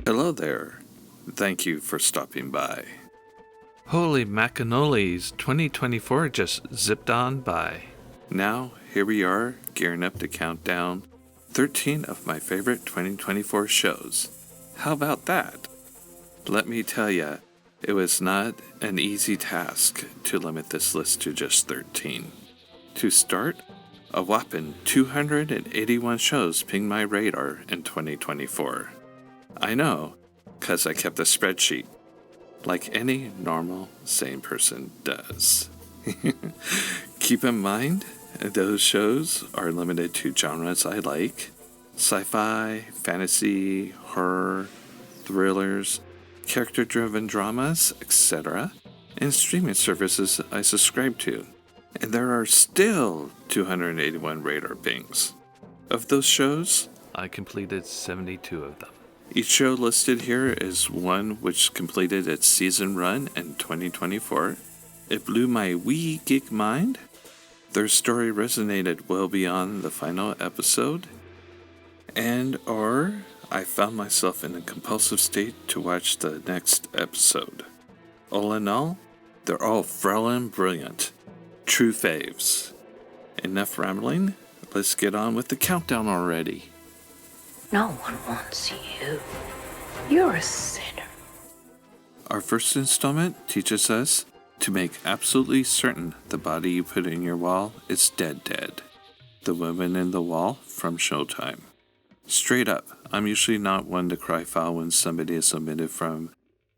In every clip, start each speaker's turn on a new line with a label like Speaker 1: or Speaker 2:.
Speaker 1: Hello there. Thank you for stopping by.
Speaker 2: Holy macanoles, 2024 just zipped on by.
Speaker 1: Now, here we are, gearing up to count down 13 of my favorite 2024 shows. How about that? Let me tell ya, it was not an easy task to limit this list to just 13. To start, a whopping 281 shows pinged my radar in 2024. I know, 'cause I kept a spreadsheet, like any normal, sane person does. Keep in mind, those shows are limited to genres I like: sci-fi, fantasy, horror, thrillers, character-driven dramas, etc., and streaming services I subscribe to. And there are still 281 radar pings. Of those shows,
Speaker 2: I completed 72 of them.
Speaker 1: each show listed here is one which completed its season run in 2024. It blew my wee geek mind. Their story resonated well beyond the final episode. Or I found myself in a compulsive state to watch the next episode. All in all, they're all frelin' brilliant. True faves. Enough rambling, let's get on with the countdown already.
Speaker 3: No one wants you. You're a sinner.
Speaker 1: Our first installment teaches us to make absolutely certain the body you put in your wall is dead. The Woman in the Wall from Showtime. Straight up, I'm usually not one to cry foul when somebody is omitted from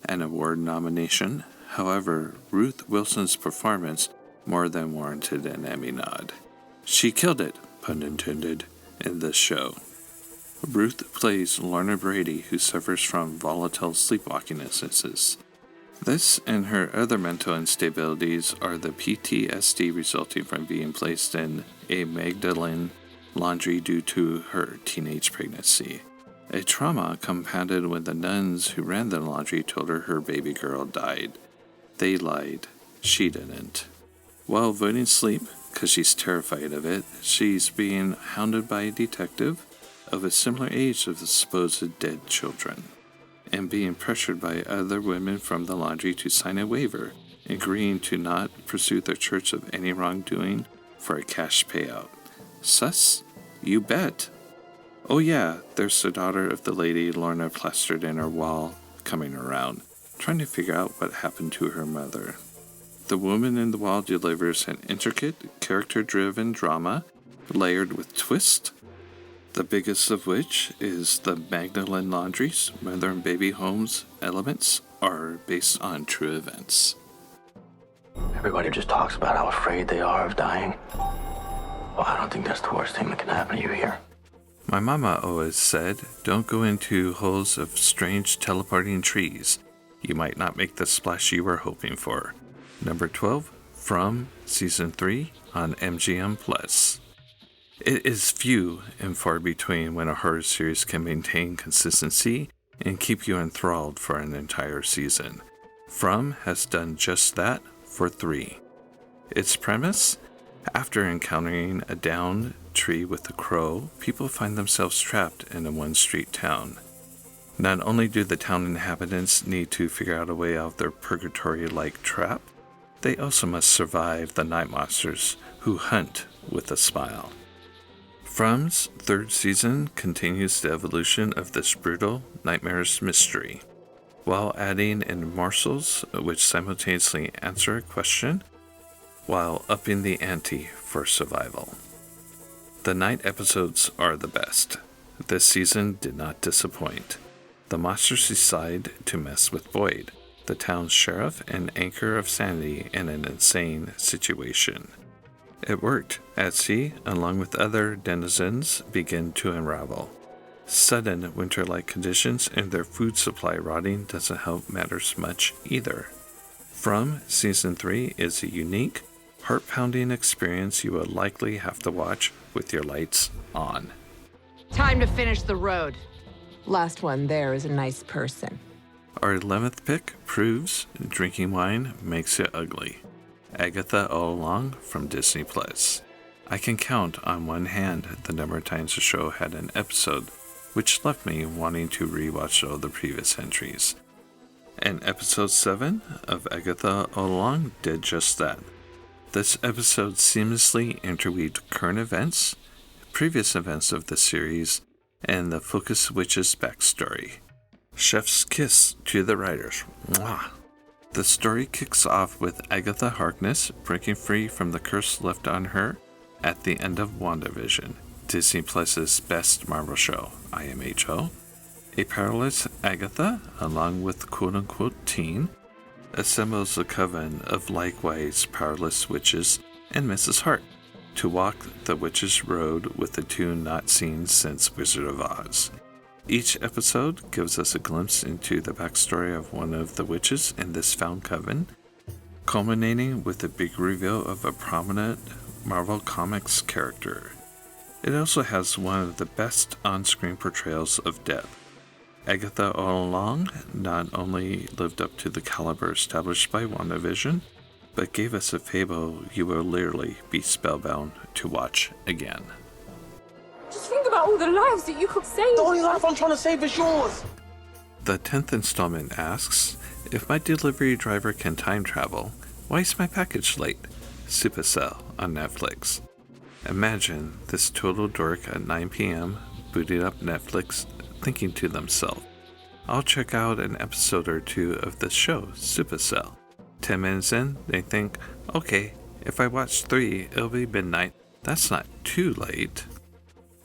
Speaker 1: an award nomination. However, Ruth Wilson's performance more than warranted an Emmy nod. She killed it, pun intended, in this show. Ruth plays Lorna Brady, who suffers from volatile sleepwalking instances. This and her other mental instabilities are the PTSD resulting from being placed in a Magdalene laundry due to her teenage pregnancy. A trauma compounded when the nuns who ran the laundry told her baby girl died. They lied. She didn't. While avoiding sleep, because she's terrified of it, she's being hounded by a detective of a similar age of the supposed dead children, and being pressured by other women from the laundry to sign a waiver, agreeing to not pursue the church of any wrongdoing for a cash payout. Sus? You bet. Oh yeah, there's the daughter of the lady Lorna plastered in her wall coming around, trying to figure out what happened to her mother. The Woman in the Wall delivers an intricate, character-driven drama layered with twist, the biggest of which is the Magdalene Laundry's mother and baby homes elements are based on true events.
Speaker 4: Everybody just talks about how afraid they are of dying. Well, I don't think that's the worst thing that can happen to you here.
Speaker 1: My mama always said, don't go into holes of strange teleporting trees. You might not make the splash you were hoping for. Number 12, from Season 3 on MGM+. It is few and far between when a horror series can maintain consistency and keep you enthralled for an entire season. From has done just that for 3. Its premise? After encountering a downed tree with a crow, people find themselves trapped in a one-street town. Not only do the town inhabitants need to figure out a way out of their purgatory-like trap, they also must survive the night monsters who hunt with a smile. From's third season continues the evolution of this brutal, nightmarish mystery, while adding in morsels which simultaneously answer a question while upping the ante for survival. The night episodes are the best. This season did not disappoint. The monsters decide to mess with Boyd, the town's sheriff and anchor of sanity in an insane situation. It worked, as he, along with other denizens, begin to unravel. Sudden winter-like conditions and their food supply rotting doesn't help matters much either. From Season 3 is a unique, heart-pounding experience you will likely have to watch with your lights on.
Speaker 5: Time to finish the road.
Speaker 3: Last one there is a nice person.
Speaker 1: Our 11th pick proves drinking wine makes it ugly. Agatha All Along from Disney+. I can count on one hand the number of times the show had an episode which left me wanting to rewatch all the previous entries. And episode 7 of Agatha All Along did just that. This episode seamlessly interweaved current events, previous events of the series, and the Focus Witch's backstory. Chef's kiss to the writers. Mwah! The story kicks off with Agatha Harkness breaking free from the curse left on her at the end of WandaVision, Disney Plus's best Marvel show, IMHO. A powerless Agatha, along with quote-unquote teen, assembles a coven of likewise powerless witches and Mrs. Hart to walk the witch's road with the two not seen since Wizard of Oz. Each episode gives us a glimpse into the backstory of one of the witches in this found coven, culminating with a big reveal of a prominent Marvel Comics character. It also has one of the best on-screen portrayals of death. Agatha All Along not only lived up to the caliber established by WandaVision, but gave us a fable you will literally be spellbound to watch again.
Speaker 6: Just think about all the lives that you could save.
Speaker 7: The only life I'm trying to save is yours.
Speaker 1: The 10th installment asks, if my delivery driver can time travel, why is my package late? Supacell on Netflix. Imagine this total dork at 9 p.m. booting up Netflix thinking to themselves, I'll check out an episode or two of this show, Supercell. 10 minutes in, they think, okay, if I watch 3, it'll be midnight. That's not too late.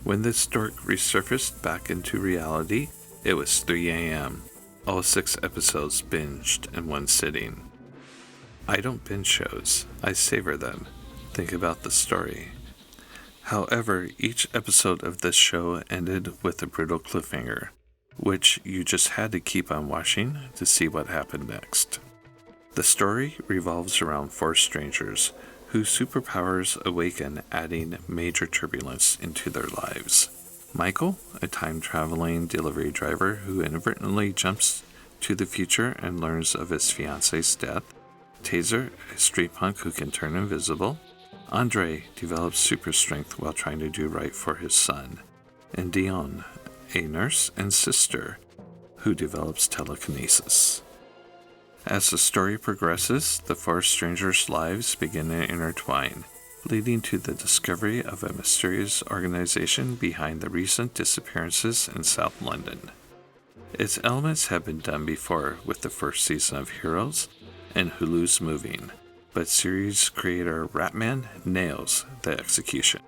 Speaker 1: When this dork resurfaced back into reality, it was 3 a.m. All 6 episodes binged in one sitting. I don't binge shows, I savor them. Think about the story. However, each episode of this show ended with a brutal cliffhanger, which you just had to keep on watching to see what happened next. The story revolves around 4 strangers whose superpowers awaken, adding major turbulence into their lives. Michael, a time-traveling delivery driver who inadvertently jumps to the future and learns of his fiance's death. Taser, a street punk who can turn invisible. Andre develops super strength while trying to do right for his son. And Dion, a nurse and sister who develops telekinesis. As the story progresses, the 4 strangers' lives begin to intertwine, leading to the discovery of a mysterious organization behind the recent disappearances in South London. Its elements have been done before with the first season of Heroes and Hulu's Moving, but series creator Ratman nails the execution.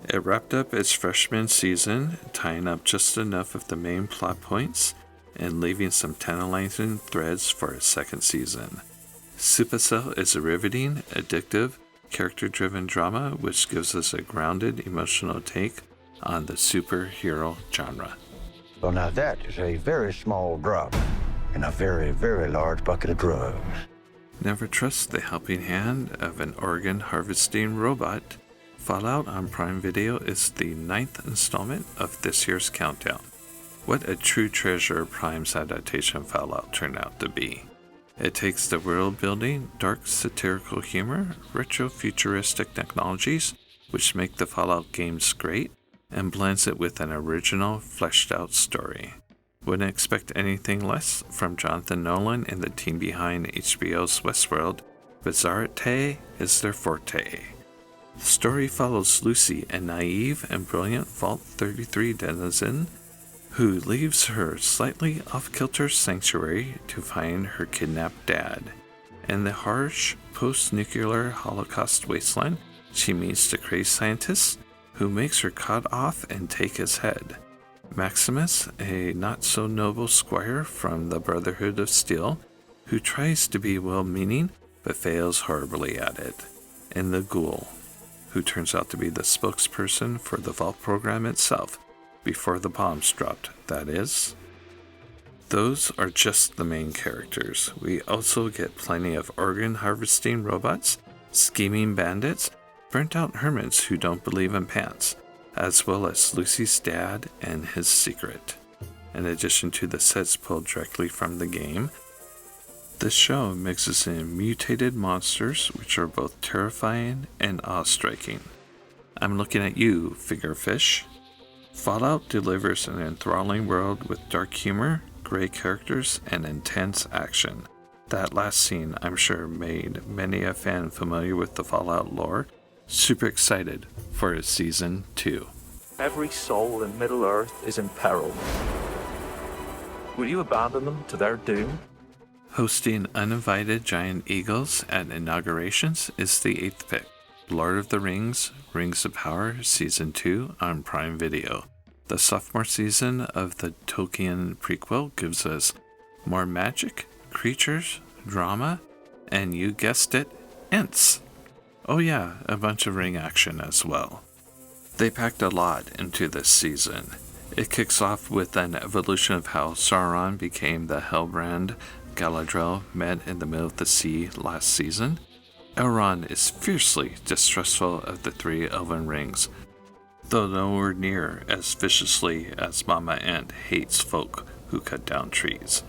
Speaker 1: It wrapped up its freshman season, tying up just enough of the main plot points and leaving some tantalizing threads for its second season. Supacell is a riveting, addictive, character-driven drama which gives us a grounded, emotional take on the superhero genre.
Speaker 8: Well, now that is a very small drop in a very, very large bucket of drugs.
Speaker 1: Never trust the helping hand of an organ harvesting robot. Fallout on Prime Video is the 9th installment of this year's countdown. What a true treasure Prime's adaptation of Fallout turned out to be. It takes the world-building, dark satirical humor, retro-futuristic technologies, which make the Fallout games great, and blends it with an original, fleshed-out story. Wouldn't expect anything less from Jonathan Nolan and the team behind HBO's Westworld, but Bizarrete is their forte. The story follows Lucy, a naive and brilliant Vault 33 denizen who leaves her slightly off-kilter sanctuary to find her kidnapped dad. In the harsh, post-nuclear Holocaust wasteland, she meets the crazed scientist who makes her cut off and take his head. Maximus, a not-so-noble squire from the Brotherhood of Steel, who tries to be well-meaning but fails horribly at it. And the Ghoul, who turns out to be the spokesperson for the Vault program itself, before the bombs dropped, that is. Those are just the main characters. We also get plenty of organ harvesting robots, scheming bandits, burnt-out hermits who don't believe in pants, as well as Lucy's dad and his secret. In addition to the sets pulled directly from the game, this show mixes in mutated monsters which are both terrifying and awe-striking. I'm looking at you, Figurefish. Fallout delivers an enthralling world with dark humor, great characters, and intense action. That last scene, I'm sure, made many a fan familiar with the Fallout lore super excited for its Season 2.
Speaker 9: Every soul in Middle-earth is in peril. Will you abandon them to their doom?
Speaker 1: Hosting uninvited giant eagles at inaugurations is the 8th pick. Lord of the Rings, Rings of Power Season 2 on Prime Video. The sophomore season of the Tolkien prequel gives us more magic, creatures, drama, and you guessed it, Ents. Oh yeah, a bunch of ring action as well. They packed a lot into this season. It kicks off with an evolution of how Sauron became the Hellbrand Galadriel met in the middle of the sea last season. Elrond is fiercely distrustful of the 3 elven rings, though nowhere near as viciously as Mama Ant hates folk who cut down trees.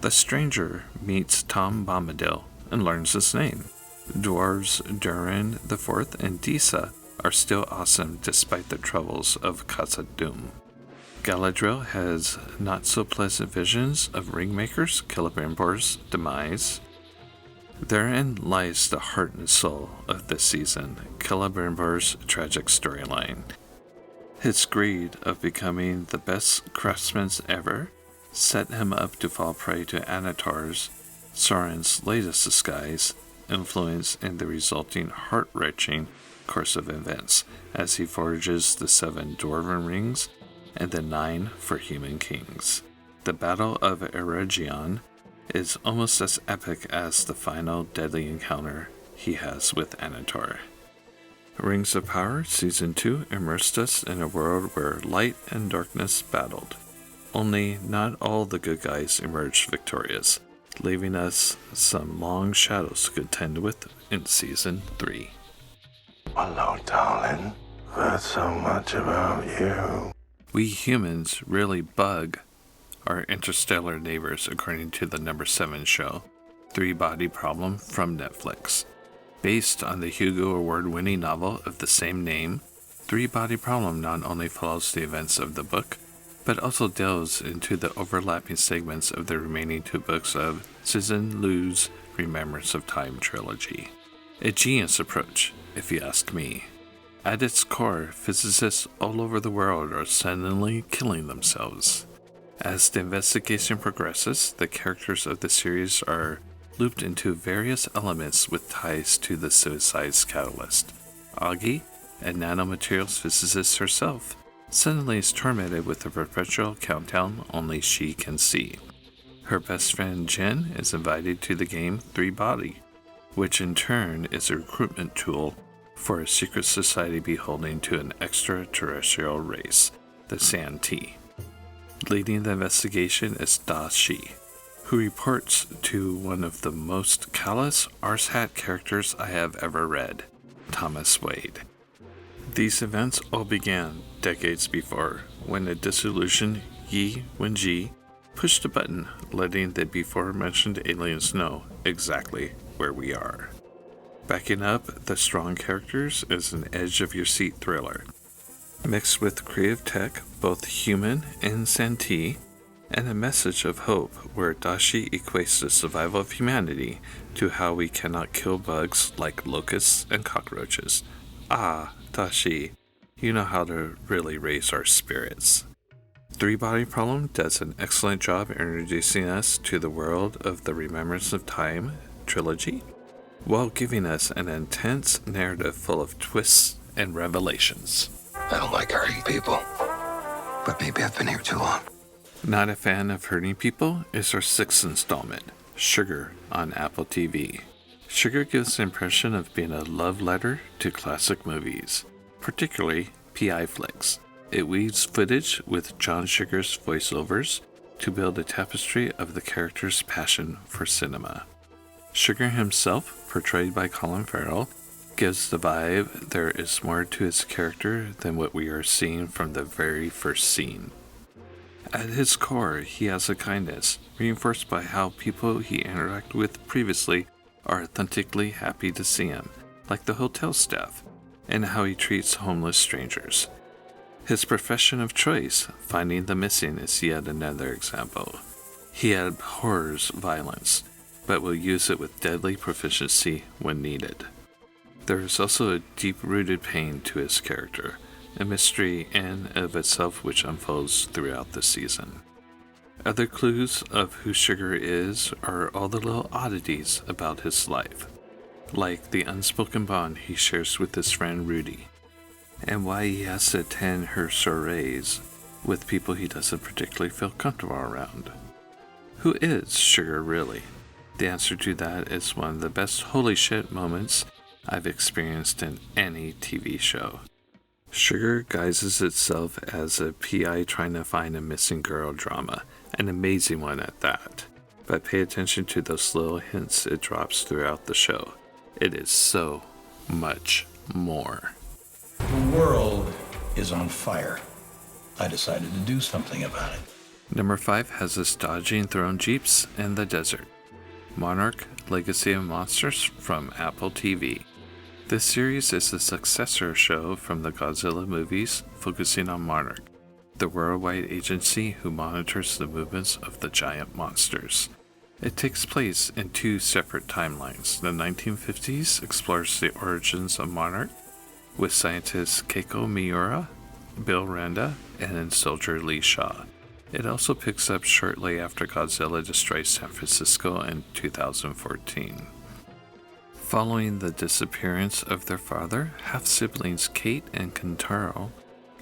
Speaker 1: The stranger meets Tom Bombadil and learns his name. Dwarves Durin IV and Disa are still awesome despite the troubles of Khazad-dûm. Galadriel has not-so-pleasant visions of Ringmaker's Celebrimbor's demise. Therein lies the heart and soul of this season, Celebrimbor's tragic storyline. His greed of becoming the best craftsman ever set him up to fall prey to Anatar's, Sauron's latest disguise, influence in the resulting heart-wrenching course of events as he forges the 7 Dwarven rings and the 9 for human kings. The Battle of Eregion is almost as epic as the final deadly encounter he has with Anatar. Rings of Power Season 2 immersed us in a world where light and darkness battled. Only not all the good guys emerged victorious, leaving us some long shadows to contend with in Season 3.
Speaker 8: Hello, darling. Heard so much about you.
Speaker 1: We humans really bug our interstellar neighbors according to the number 7 show, 3 Body Problem from Netflix. Based on the Hugo Award-winning novel of the same name, 3 Body Problem not only follows the events of the book, but also delves into the overlapping segments of the remaining 2 books of Cixin Liu's Remembrance of Time trilogy. A genius approach, if you ask me. At its core, physicists all over the world are suddenly killing themselves. As the investigation progresses, the characters of the series are looped into various elements with ties to the suicide's catalyst. Augie, a nanomaterials physicist herself, suddenly is tormented with a perpetual countdown only she can see. Her best friend Jen is invited to the game 3 Body, which in turn is a recruitment tool for a secret society beholding to an extraterrestrial race, the Santee. Leading the investigation is Da Shi, who reports to one of the most callous arsehat characters I have ever read, Thomas Wade. These events all began decades before, when a disillusioned Yi Wenji pushed a button, letting the before-mentioned aliens know exactly where we are. Backing up the strong characters is an edge-of-your-seat thriller, mixed with creative tech, both human and Santee, and a message of hope where Dashi equates the survival of humanity to how we cannot kill bugs like locusts and cockroaches. Ah, Dashi, you know how to really raise our spirits. 3 Body Problem does an excellent job introducing us to the world of the Remembrance of Time trilogy, while giving us an intense narrative full of twists and revelations.
Speaker 8: I don't like hurting people, but maybe I've been here too long.
Speaker 1: Not a fan of hurting people is our 6th installment, Sugar, on Apple TV. Sugar gives the impression of being a love letter to classic movies, particularly PI flicks. It weaves footage with John Sugar's voiceovers to build a tapestry of the character's passion for cinema. Sugar himself, portrayed by Colin Farrell, gives the vibe there is more to his character than what we are seeing from the very first scene. At his core, he has a kindness, reinforced by how people he interacted with previously are authentically happy to see him, like the hotel staff, and how he treats homeless strangers. His profession of choice, finding the missing, is yet another example. He abhors violence, but will use it with deadly proficiency when needed. There is also a deep-rooted pain to his character, a mystery in of itself which unfolds throughout the season. Other clues of who Sugar is are all the little oddities about his life, like the unspoken bond he shares with his friend Rudy, and why he has to attend her soirees with people he doesn't particularly feel comfortable around. Who is Sugar really? The answer to that is one of the best holy shit moments I've experienced in any TV show. Sugar guises itself as a PI trying to find a missing girl drama, an amazing one at that. But pay attention to those little hints it drops throughout the show. It is so much more.
Speaker 10: The world is on fire. I decided to do something about it.
Speaker 1: Number 5 has us dodging thrown jeeps in the desert. Monarch, Legacy of Monsters from Apple TV. This series is a successor show from the Godzilla movies, focusing on Monarch, the worldwide agency who monitors the movements of the giant monsters. It takes place in 2 separate timelines. The 1950s explores the origins of Monarch with scientists Keiko Miura, Bill Randa, and soldier Lee Shaw. It also picks up shortly after Godzilla destroys San Francisco in 2014. Following the disappearance of their father, half-siblings Kate and Kentaro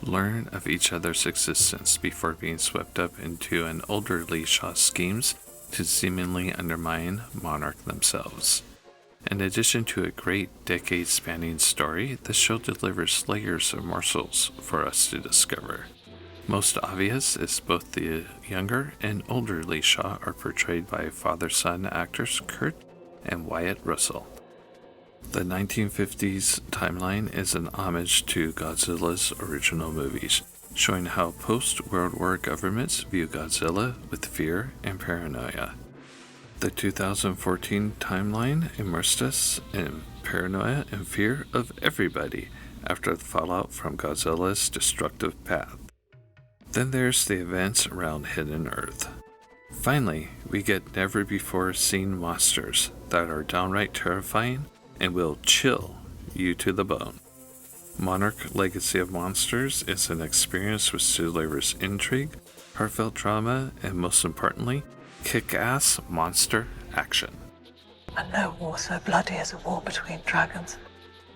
Speaker 1: learn of each other's existence before being swept up into an older Lee Shaw schemes to seemingly undermine Monarch themselves. In addition to a great decade-spanning story, the show delivers layers of morsels for us to discover. Most obvious is both the younger and older Lee Shaw are portrayed by father-son actors Kurt and Wyatt Russell. The 1950s timeline is an homage to Godzilla's original movies, showing how post-World War governments view Godzilla with fear and paranoia. The 2014 timeline immersed us in paranoia and fear of everybody after the fallout from Godzilla's destructive path. Then there's the events around Hidden Earth. Finally, we get never-before-seen monsters that are downright terrifying and will chill you to the bone. Monarch Legacy of Monsters is an experience which delivers intrigue, heartfelt drama, and most importantly, kick-ass monster action.
Speaker 3: And no war so bloody as a war between dragons.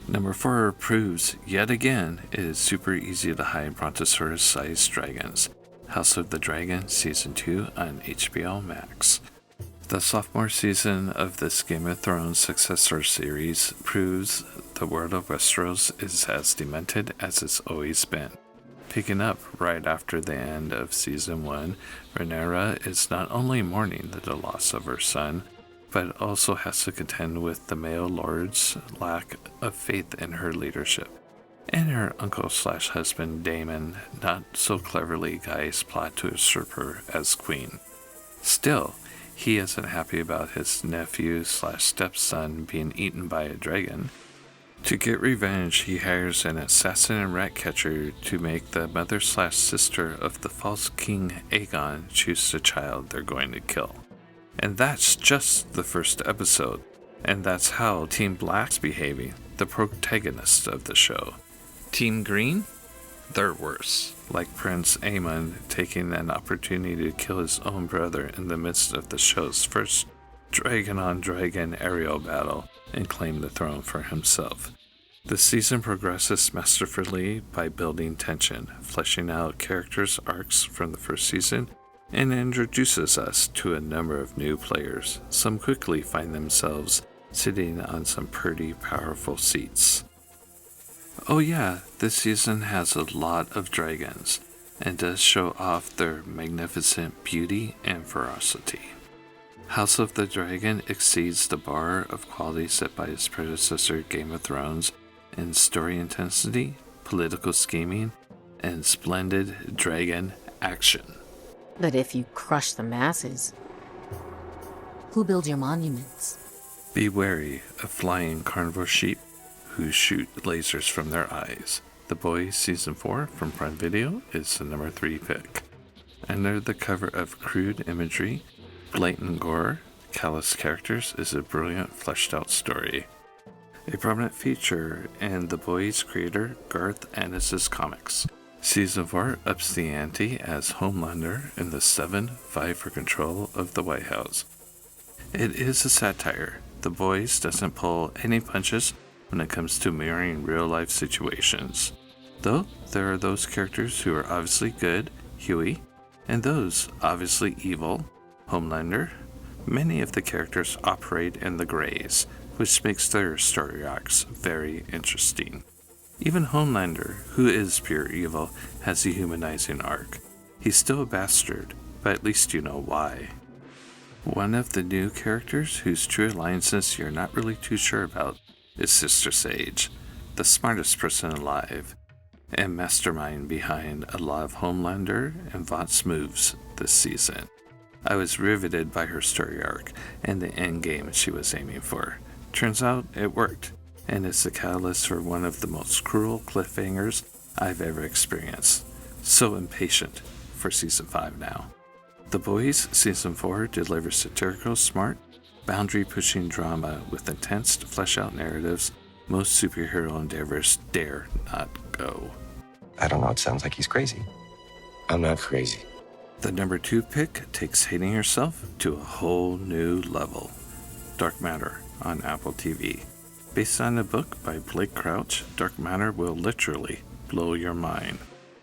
Speaker 1: Number 4 proves, yet again, it is super easy to hide brontosaurus-sized dragons. House of the Dragon Season 2 on HBO Max. The sophomore season of this Game of Thrones successor series proves the world of Westeros is as demented as it's always been. Picking up right after the end of Season 1, Rhaenyra is not only mourning the loss of her son, but also has to contend with the male lord's lack of faith in her leadership, and her uncle/husband Daemon not so cleverly guides plot to usurp her as queen. Still, he isn't happy about his nephew/stepson being eaten by a dragon. To get revenge, he hires an assassin and rat catcher to make the mother/sister of the false King Aegon choose the child they're going to kill. And that's just the first episode, and that's how Team Black's behaving, the protagonist of the show. Team Green? They're worse, like Prince Aemon taking an opportunity to kill his own brother in the midst of the show's first dragon-on-dragon aerial battle and claim the throne for himself. The season progresses masterfully by building tension, fleshing out characters' arcs from the first season, and introduces us to a number of new players. Some quickly find themselves sitting on some pretty powerful seats. Oh yeah, this season has a lot of dragons, and does show off their magnificent beauty and ferocity. House of the Dragon exceeds the bar of quality set by its predecessor Game of Thrones in story intensity, political scheming, and splendid dragon action.
Speaker 11: But if you crush the masses, who builds your monuments?
Speaker 1: Be wary of flying carnivore sheep who shoot lasers from their eyes.
Speaker 2: The Boys Season 4 from Prime Video is the number 3 pick. Under the cover of crude imagery, blatant gore, callous characters is a brilliant fleshed out story. A prominent feature in The Boys creator Garth Ennis' comics. Season 4 ups the ante as Homelander in the 7 fight for control of the White House. It is a satire. The Boys doesn't pull any punches when it comes to mirroring real-life situations. Though there are those characters who are obviously good, Huey, and those obviously evil, Homelander. Many of the characters operate in the grays, which makes their story arcs very interesting. Even Homelander, who is pure evil, has a humanizing arc. He's still a bastard, but at least you know why. One of the new characters whose true alliances you're not really too sure about is Sister Sage, the smartest person alive, and mastermind behind a lot of Homelander and Vaught's moves this season. I was riveted by her story arc and the end game she was aiming for. Turns out it worked, and it's the catalyst for one of the most cruel cliffhangers I've ever experienced. So impatient for Season 5 now. The Boys Season 4 delivers satirical, smart, boundary-pushing drama with intense, flesh-out narratives most superhero endeavors dare not go.
Speaker 12: I don't know, it sounds like he's crazy. I'm not crazy.
Speaker 2: The number 2 pick takes hating yourself to a whole new level. Dark Matter on Apple TV. Based on a book by Blake Crouch, Dark Matter will literally blow your mind,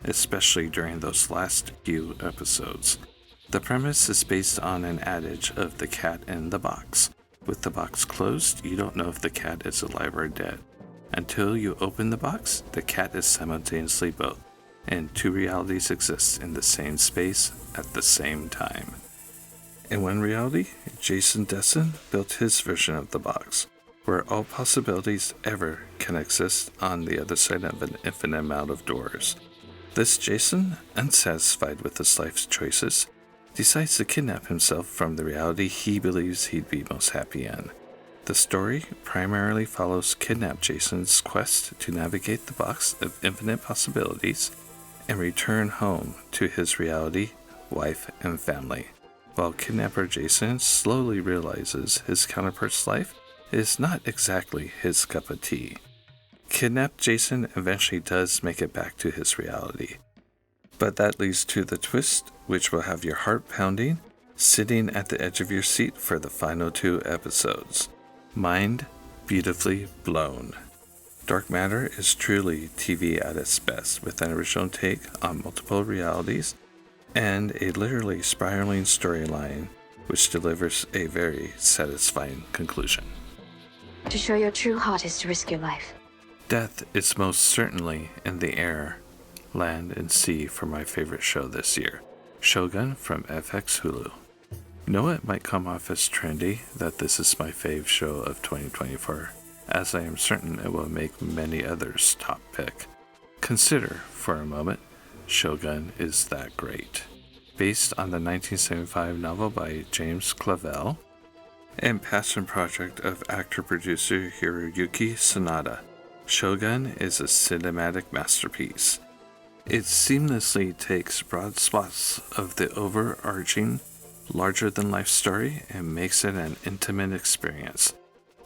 Speaker 2: especially during those last few episodes. The premise is based on an adage of the cat in the box. With the box closed, you don't know if the cat is alive or dead. Until you open the box, the cat is simultaneously both, and 2 realities exist in the same space at the same time. In one reality, Jason Desson built his version of the box, where all possibilities ever can exist on the other side of an infinite amount of doors. This Jason, unsatisfied with his life's choices, decides to kidnap himself from the reality he believes he'd be most happy in. The story primarily follows kidnapped Jason's quest to navigate the box of infinite possibilities and return home to his reality, wife, and family, while kidnapper Jason slowly realizes his counterpart's life is not exactly his cup of tea. Kidnapped Jason eventually does make it back to his reality, but that leads to the twist, which will have your heart pounding, sitting at the edge of your seat for the final 2 episodes. Mind beautifully blown. Dark Matter is truly TV at its best, with an original take on multiple realities and a literally spiraling storyline which delivers a very satisfying conclusion.
Speaker 3: To show your true heart is to risk your life.
Speaker 2: Death is most certainly in the air, land, and sea for my favorite show this year, Shōgun from FX Hulu. Know it might come off as trendy that this is my fave show of 2024, as I am certain it will make many others' top pick. Consider, for a moment, Shōgun is that great. Based on the 1975 novel by James Clavell, and passion project of actor-producer Hiroyuki Sanada, Shōgun is a cinematic masterpiece. It seamlessly takes broad swaths of the overarching, larger-than-life story and makes it an intimate experience.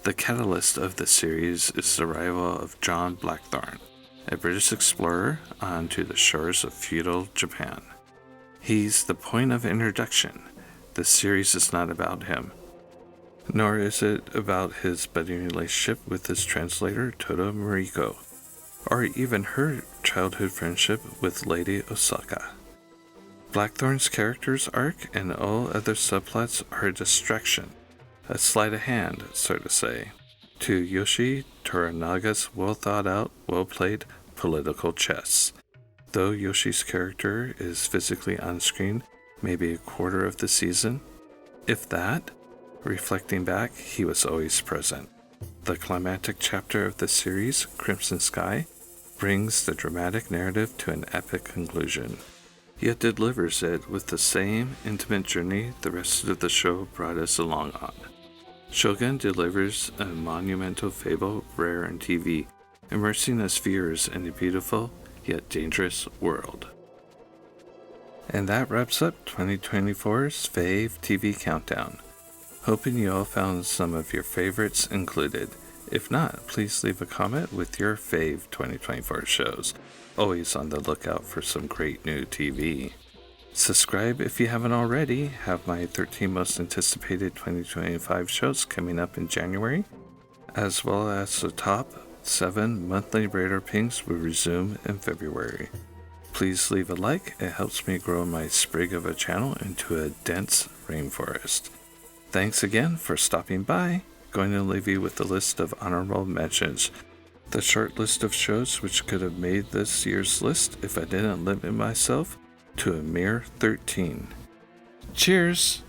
Speaker 2: The catalyst of the series is the arrival of John Blackthorne, a British explorer onto the shores of feudal Japan. He's the point of introduction. The series is not about him, nor is it about his budding relationship with his translator Todo Mariko, or even her childhood friendship with Lady Osaka. Blackthorne's character's arc and all other subplots are a distraction, a sleight of hand, so to say, to Yoshi Toranaga's well-thought-out, well-played political chess. Though Yoshi's character is physically on screen maybe a quarter of the season, if that, reflecting back, he was always present. The climactic chapter of the series, Crimson Sky, brings the dramatic narrative to an epic conclusion, yet delivers it with the same intimate journey the rest of the show brought us along on. Shōgun delivers a monumental fable rare in TV, immersing us viewers in a beautiful yet dangerous world. And that wraps up 2024's Fave TV Countdown. Hoping you all found some of your favorites included. If not, please leave a comment with your fave 2024 shows. Always on the lookout for some great new TV. Subscribe if you haven't already. Have my 13 most anticipated 2025 shows coming up in January, as well as the top 7 monthly radar pings will resume in February. Please leave a like. It helps me grow my sprig of a channel into a dense rainforest. Thanks again for stopping by. Going to leave you with a list of honorable mentions. The short list of shows which could have made this year's list if I didn't limit myself to a mere 13. Cheers!